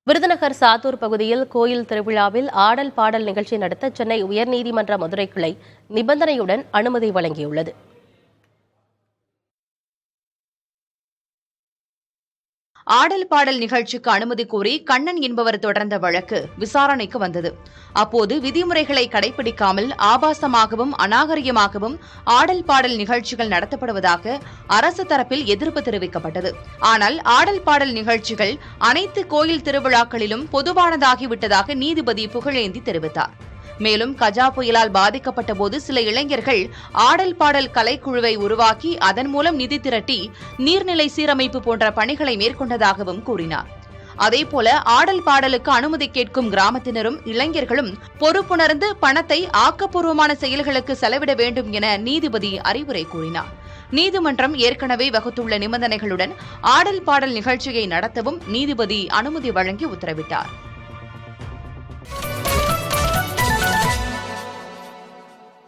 விருதுநகர் சாத்தூர் பகுதியில் கோயில் திருவிழாவில் ஆடல் பாடல் நிகழ்ச்சி நடத்த சென்னை உயர்நீதிமன்ற மதுரை கிளை நிபந்தனையுடன் அனுமதி வழங்கியுள்ளது. ஆடல் பாடல் நிகழ்ச்சிக்கு அனுமதி கோரி கண்ணன் என்பவர் தொடர்ந்த வழக்கு விசாரணைக்கு வந்தது. அப்போது விதிமுறைகளை கடைபிடிக்காமல் ஆபாசமாகவும் அநாகரிகமாகவும் ஆடல் பாடல் நிகழ்ச்சிகள் நடத்தப்படுவதாக அரசு தரப்பில் எதிர்ப்பு தெரிவிக்கப்பட்டது. ஆனால் ஆடல் பாடல் நிகழ்ச்சிகள் அனைத்து கோயில் திருவிழாக்களிலும் பொதுவானதாகிவிட்டதாக நீதிபதி புகழேந்தி தெரிவித்தார். மேலும் கஜா புயலால் பாதிக்கப்பட்ட போது சில இளைஞர்கள் ஆடல் பாடல் கலைக்குழுவை உருவாக்கி அதன் மூலம் நிதி திரட்டி நீர்நிலை சீரமைப்பு போன்ற பணிகளை மேற்கொண்டதாகவும் கூறினார். அதேபோல ஆடல் பாடலுக்கு அனுமதி கேட்கும் கிராமத்தினரும் இளைஞர்களும் பொறுப்புணர்ந்து பணத்தை ஆக்கப்பூர்வமான செயல்களுக்கு செலவிட வேண்டும் என நீதிபதி அறிவுரை கூறினார். நீதிமன்றம் ஏற்கனவே வகுத்துள்ள நிபந்தனைகளுடன் ஆடல் பாடல் நிகழ்ச்சியை நடத்தவும் நீதிபதி அனுமதி வழங்கி உத்தரவிட்டார்.